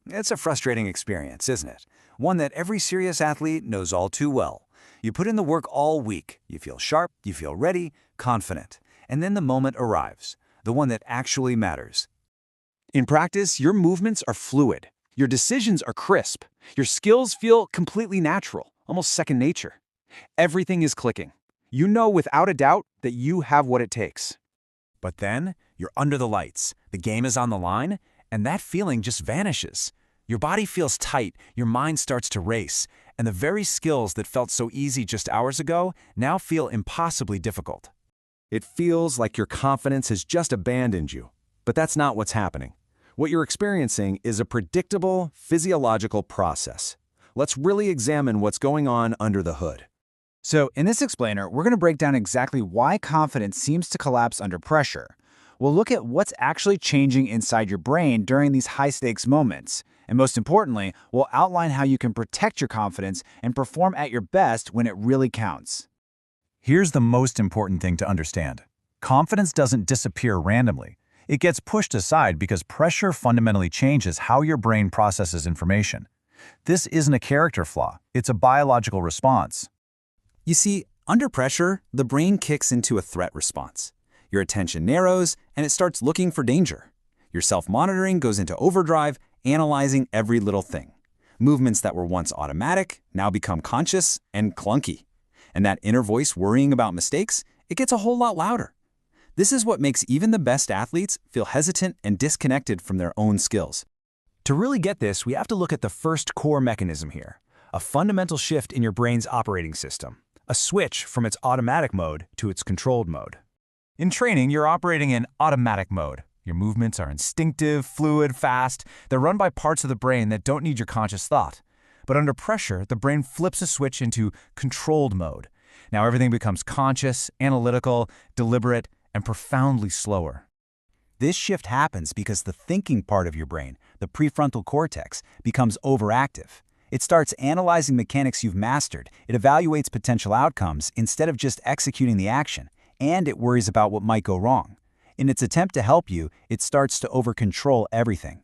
It's a frustrating experience, isn't it? One that every serious athlete knows all too well. You put in the work all week, you feel sharp, you feel ready, confident, and then the moment arrives, the one that actually matters. In practice, your movements are fluid. Your decisions are crisp. Your skills feel completely natural, almost second nature. Everything is clicking. You know without a doubt that you have what it takes. But then, you're under the lights, the game is on the line, and that feeling just vanishes. Your body feels tight, your mind starts to race, and the very skills that felt so easy just hours ago now feel impossibly difficult. It feels like your confidence has just abandoned you. But that's not what's happening. What you're experiencing is a predictable, physiological process. Let's really examine what's going on under the hood. So in this explainer, we're going to break down exactly why confidence seems to collapse under pressure. We'll look at what's actually changing inside your brain during these high-stakes moments. And most importantly, we'll outline how you can protect your confidence and perform at your best when it really counts. Here's the most important thing to understand. Confidence doesn't disappear randomly. It gets pushed aside because pressure fundamentally changes how your brain processes information. This isn't a character flaw, it's a biological response. You see, under pressure, the brain kicks into a threat response. Your attention narrows, and it starts looking for danger. Your self-monitoring goes into overdrive, analyzing every little thing. Movements that were once automatic now become conscious and clunky. And that inner voice worrying about mistakes, it gets a whole lot louder. This is what makes even the best athletes feel hesitant and disconnected from their own skills. To really get this, we have to look at the first core mechanism here, a fundamental shift in your brain's operating system, a switch from its automatic mode to its controlled mode. In training, you're operating in automatic mode. Your movements are instinctive, fluid, fast. They're run by parts of the brain that don't need your conscious thought. But under pressure, the brain flips a switch into controlled mode. Now everything becomes conscious, analytical, deliberate, and profoundly slower. This shift happens because the thinking part of your brain, the prefrontal cortex, becomes overactive. It starts analyzing mechanics you've mastered, it evaluates potential outcomes instead of just executing the action, and it worries about what might go wrong. In its attempt to help you, it starts to over-control everything.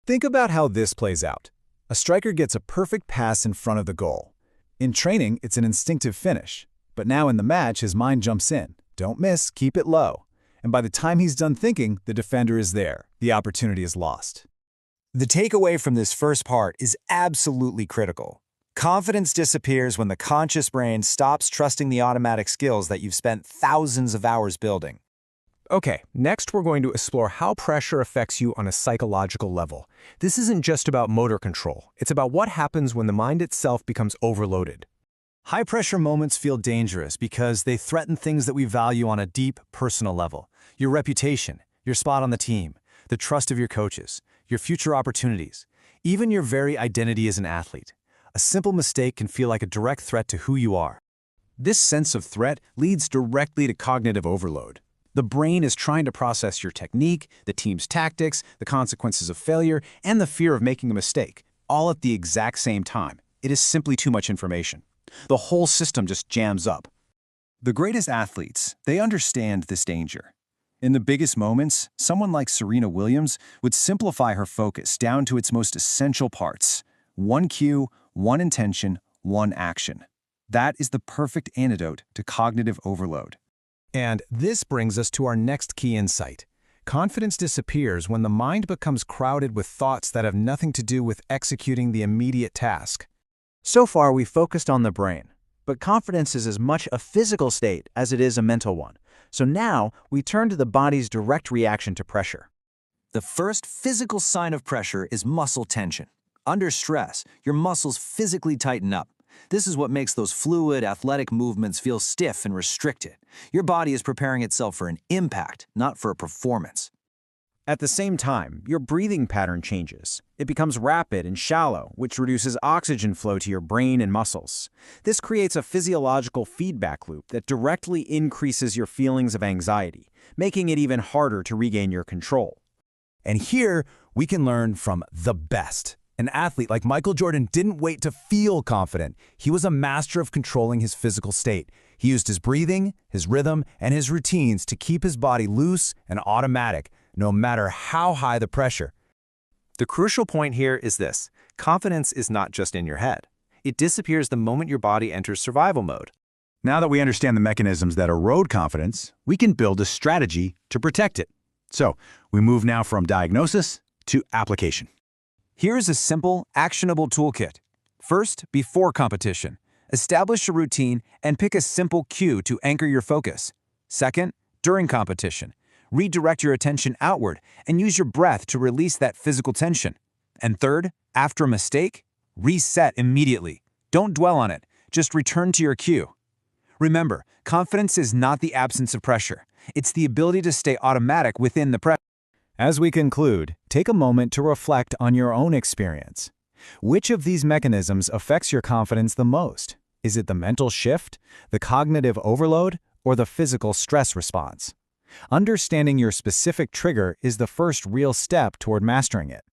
Think about how this plays out. A striker gets a perfect pass in front of the goal. In training, it's an instinctive finish. But now in the match, his mind jumps in. Don't miss, keep it low. And by the time he's done thinking, the defender is there. The opportunity is lost. The takeaway from this first part is absolutely critical. Confidence disappears when the conscious brain stops trusting the automatic skills that you've spent thousands of hours building. Okay, next we're going to explore how pressure affects you on a psychological level. This isn't just about motor control. It's about what happens when the mind itself becomes overloaded. High-pressure moments feel dangerous because they threaten things that we value on a deep, personal level. Your reputation, your spot on the team, the trust of your coaches, your future opportunities, even your very identity as an athlete. A simple mistake can feel like a direct threat to who you are. This sense of threat leads directly to cognitive overload. The brain is trying to process your technique, the team's tactics, the consequences of failure, and the fear of making a mistake, all at the exact same time. It is simply too much information. The whole system just jams up. The greatest athletes, they understand this danger. In the biggest moments, someone like Serena Williams would simplify her focus down to its most essential parts. One cue, one intention, one action. That is the perfect antidote to cognitive overload. And this brings us to our next key insight. Confidence disappears when the mind becomes crowded with thoughts that have nothing to do with executing the immediate task. So far, we've focused on the brain, but confidence is as much a physical state as it is a mental one. So now, we turn to the body's direct reaction to pressure. The first physical sign of pressure is muscle tension. Under stress, your muscles physically tighten up. This is what makes those fluid, athletic movements feel stiff and restricted. Your body is preparing itself for an impact, not for a performance. At the same time, your breathing pattern changes. It becomes rapid and shallow, which reduces oxygen flow to your brain and muscles. This creates a physiological feedback loop that directly increases your feelings of anxiety, making it even harder to regain your control. And here, we can learn from the best. An athlete like Michael Jordan didn't wait to feel confident. He was a master of controlling his physical state. He used his breathing, his rhythm, and his routines to keep his body loose and automatic, no matter how high the pressure. The crucial point here is this: confidence is not just in your head. It disappears the moment your body enters survival mode. Now that we understand the mechanisms that erode confidence, we can build a strategy to protect it. So, we move now from diagnosis to application. Here's a simple, actionable toolkit. First, before competition, establish a routine and pick a simple cue to anchor your focus. Second, during competition, redirect your attention outward and use your breath to release that physical tension. And third, after a mistake, reset immediately. Don't dwell on it, just return to your cue. Remember, confidence is not the absence of pressure. It's the ability to stay automatic within the pressure. As we conclude, take a moment to reflect on your own experience. Which of these mechanisms affects your confidence the most? Is it the mental shift, the cognitive overload, or the physical stress response? Understanding your specific trigger is the first real step toward mastering it.